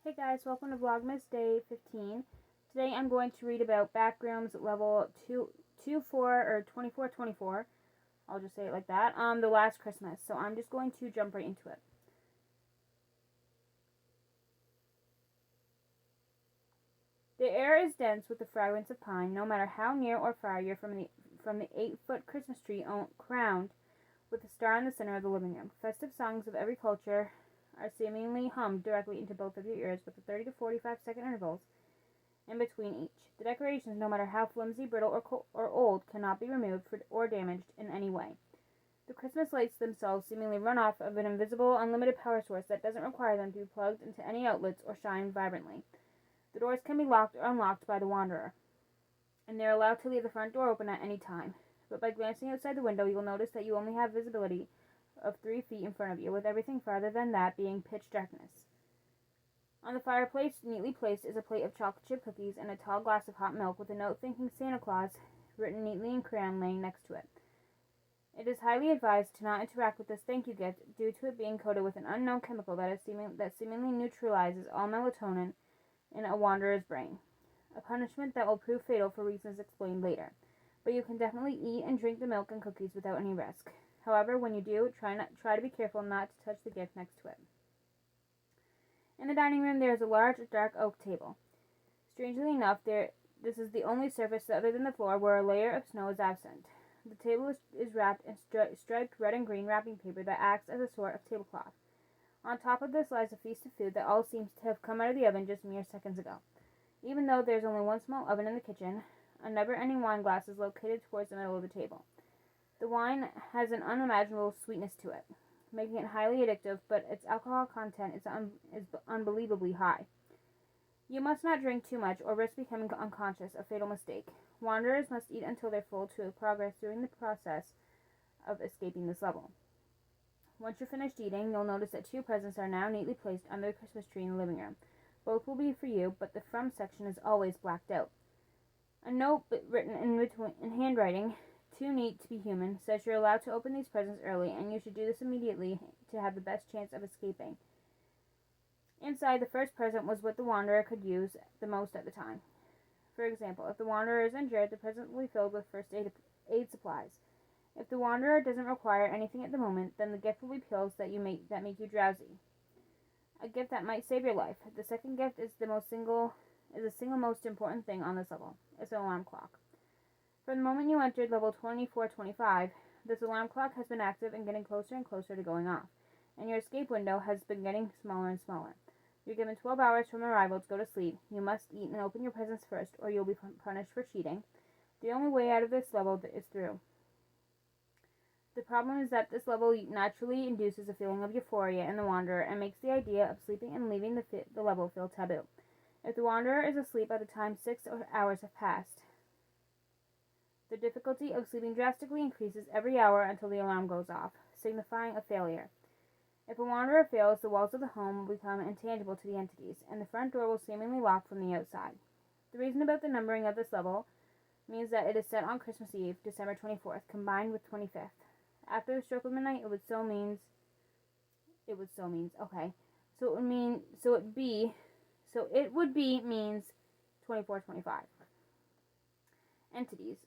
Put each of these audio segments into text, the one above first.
Hey guys, welcome to Vlogmas Day 15. Today I'm going to read about Backrooms level 24 or 2424. I'll just say it like that. The Last Christmas. So I'm just going to jump right into it. The air is dense with the fragrance of pine, no matter how near or far you're from the 8-foot Christmas tree crowned with a star in the center of the living room. Festive songs of every culture are seemingly hummed directly into both of your ears with the 30 to 45-second intervals in between each. The decorations, no matter how flimsy, brittle, or old, cannot be removed or damaged in any way. The Christmas lights themselves seemingly run off of an invisible, unlimited power source that doesn't require them to be plugged into any outlets or shine vibrantly. The doors can be locked or unlocked by the wanderer, and they're allowed to leave the front door open at any time. But by glancing outside the window, you'll notice that you only have visibility of 3 feet in front of you, with everything farther than that being pitch darkness. On the fireplace, neatly placed, is a plate of chocolate chip cookies and a tall glass of hot milk with a note thanking Santa Claus written neatly in crayon laying next to it. It is highly advised to not interact with this thank you gift due to it being coated with an unknown chemical that seemingly neutralizes all melatonin in a wanderer's brain, a punishment that will prove fatal for reasons explained later. But you can definitely eat and drink the milk and cookies without any risk. However, when you do, try to be careful not to touch the gift next to it. In the dining room, there is a large, dark oak table. Strangely enough, this is the only surface other than the floor where a layer of snow is absent. The table is wrapped in striped red and green wrapping paper that acts as a sort of tablecloth. On top of this lies a feast of food that all seems to have come out of the oven just mere seconds ago. Even though there's only one small oven in the kitchen, a never-ending wine glass is located towards the middle of the table. The wine has an unimaginable sweetness to it, making it highly addictive, but its alcohol content is unbelievably high. You must not drink too much or risk becoming unconscious, a fatal mistake. Wanderers must eat until they're full to progress during the process of escaping this level. Once you're finished eating, you'll notice that 2 presents are now neatly placed under the Christmas tree in the living room. Both will be for you, but the from section is always blacked out. A note written in handwriting, too neat to be human, says you're allowed to open these presents early, and you should do this immediately to have the best chance of escaping. Inside, the first present was what the wanderer could use the most at the time. For example, if the wanderer is injured, the present will be filled with first aid supplies. If the wanderer doesn't require anything at the moment, then the gift will be pills that make you drowsy. A gift that might save your life. The second gift is the single most important thing on this level. It's an alarm clock. From the moment you entered level 2425, this alarm clock has been active and getting closer and closer to going off, and your escape window has been getting smaller and smaller. You're given 12 hours from arrival to go to sleep. You must eat and open your presents first, or you'll be punished for cheating. The only way out of this level is through. The problem is that this level naturally induces a feeling of euphoria in the wanderer and makes the idea of sleeping and leaving the level feel taboo. If the wanderer is asleep by the time 6 hours have passed, the difficulty of sleeping drastically increases every hour until the alarm goes off, signifying a failure. If a wanderer fails, the walls of the home will become intangible to the entities, and the front door will seemingly lock from the outside. The reason about the numbering of this level means that it is set on Christmas Eve, December 24th, combined with 25th. After the stroke of midnight, it would mean 2425. Entities.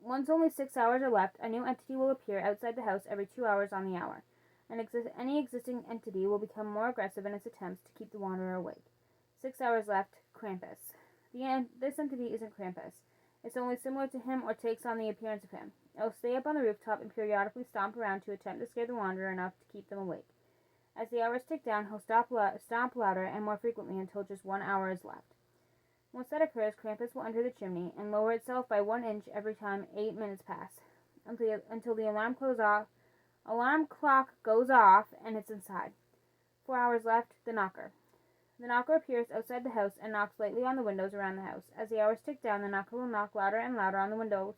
Once only 6 hours are left, a new entity will appear outside the house every 2 hours on the hour. Any existing entity will become more aggressive in its attempts to keep the wanderer awake. 6 hours left. Krampus. This entity isn't Krampus. It's only similar to him or takes on the appearance of him. It'll stay up on the rooftop and periodically stomp around to attempt to scare the wanderer enough to keep them awake. As the hours tick down, he'll stomp louder and more frequently until just 1 hour is left. Once that occurs, Krampus will enter the chimney and lower itself by 1 inch every time 8 minutes pass, until the alarm clock goes off and it's inside. 4 hours left. The knocker. The knocker appears outside the house and knocks lightly on the windows around the house. As the hours tick down, the knocker will knock louder and louder on the windows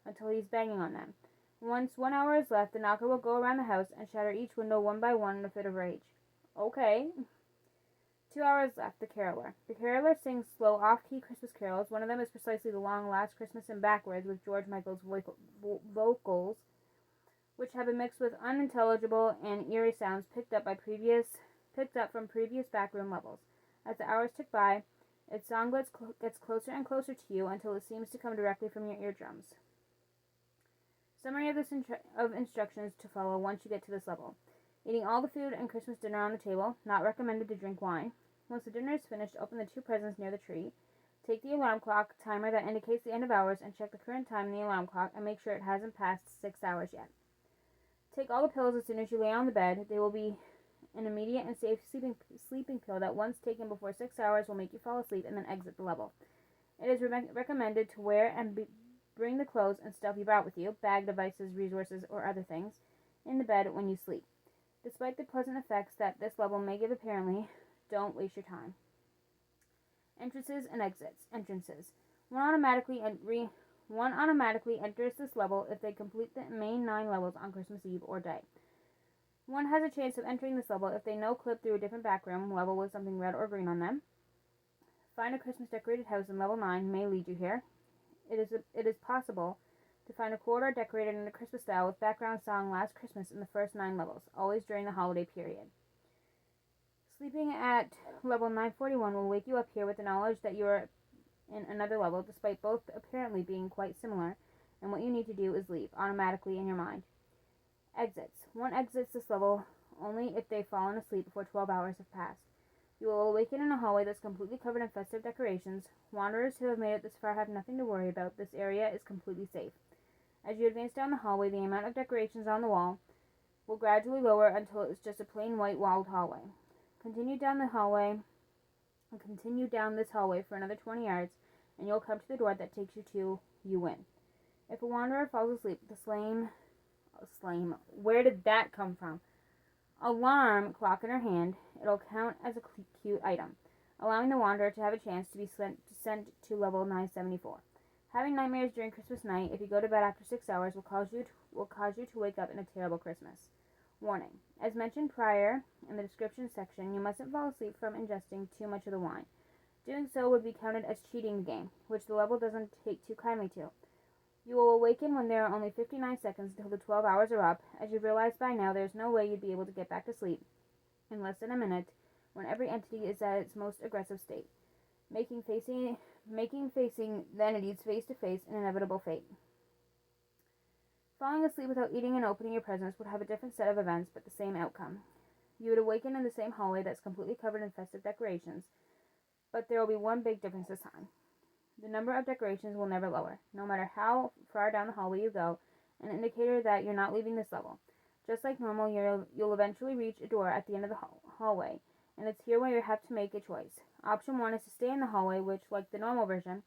until he's banging on them. Once 1 hour is left, the knocker will go around the house and shatter each window one by one in a fit of rage. Okay. 2 hours left. The caroler. The caroler sings slow, off-key Christmas carols. One of them is precisely the long Last Christmas in backwards with George Michael's vocals, which have been mixed with unintelligible and eerie sounds picked up from previous backroom levels. As the hours tick by, its song gets closer and closer to you until it seems to come directly from your eardrums. Summary of instructions to follow once you get to this level. Eating all the food and Christmas dinner on the table. Not recommended to drink wine. Once the dinner is finished, open the 2 presents near the tree. Take the alarm clock timer that indicates the end of hours and check the current time in the alarm clock and make sure it hasn't passed 6 hours yet. Take all the pills as soon as you lay on the bed. They will be an immediate and safe sleeping pill that once taken before 6 hours will make you fall asleep and then exit the level. It is recommended to wear and bring the clothes and stuff you brought with you, bag, devices, resources, or other things, in the bed when you sleep. Despite the pleasant effects that this level may give apparently, don't waste your time. Entrances and exits. Entrances. One automatically enters this level if they complete the main 9 levels on Christmas Eve or day. One has a chance of entering this level if they no-clip through a different backroom level with something red or green on them. Find a Christmas decorated house in level 9 may lead you here. It is possible to find a corridor decorated in a Christmas style with background song Last Christmas in the first 9 levels, always during the holiday period. Sleeping at level 941 will wake you up here with the knowledge that you are in another level, despite both apparently being quite similar, and what you need to do is leave automatically in your mind. Exits. One exits this level only if they've fallen asleep before 12 hours have passed. You will awaken in a hallway that's completely covered in festive decorations. Wanderers who have made it this far have nothing to worry about. This area is completely safe. As you advance down the hallway, the amount of decorations on the wall will gradually lower until it's just a plain white walled hallway. Continue down this hallway for another 20 yards, and you'll come to the door that takes you to You Win. If a wanderer falls asleep with the where did that come from? Alarm clock in her hand, it'll count as a cute item, allowing the wanderer to have a chance to be sent to level 974. Having nightmares during Christmas night, if you go to bed after 6 hours, will cause you to wake up in a terrible Christmas. Warning. As mentioned prior in the description section, you mustn't fall asleep from ingesting too much of the wine. Doing so would be counted as cheating the game, which the level doesn't take too kindly to. You will awaken when there are only 59 seconds until the 12 hours are up. As you've realized by now, there's no way you'd be able to get back to sleep in less than a minute when every entity is at its most aggressive state, making facing the entities face-to-face an inevitable fate. Falling asleep without eating and opening your presents would have a different set of events, but the same outcome. You would awaken in the same hallway that's completely covered in festive decorations, but there will be one big difference this time. The number of decorations will never lower, no matter how far down the hallway you go, an indicator that you're not leaving this level. Just like normal, you'll eventually reach a door at the end of the hallway, and it's here where you have to make a choice. Option 1 is to stay in the hallway, which, like the normal version,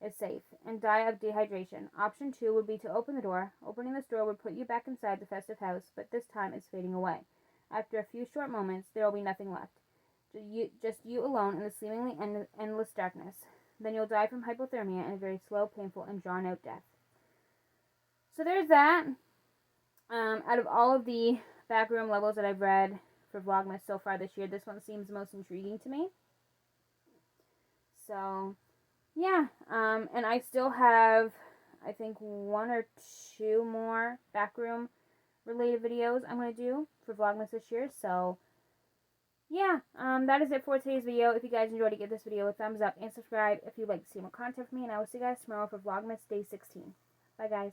is safe, and die of dehydration. Option 2 would be to open the door. Opening this door would put you back inside the festive house, but this time it's fading away. After a few short moments, there will be nothing left. Just you alone in the seemingly endless darkness. Then you'll die from hypothermia and a very slow, painful, and drawn-out death. So there's that. Out of all of the backroom levels that I've read for Vlogmas so far this year, this one seems most intriguing to me. So, yeah. And I still have, I think, 1 or 2 more backroom related videos I'm going to do for Vlogmas this year. So, yeah, that is it for today's video. If you guys enjoyed, give this video a thumbs up and subscribe if you'd like to see more content from me. And I will see you guys tomorrow for Vlogmas Day 16. Bye, guys.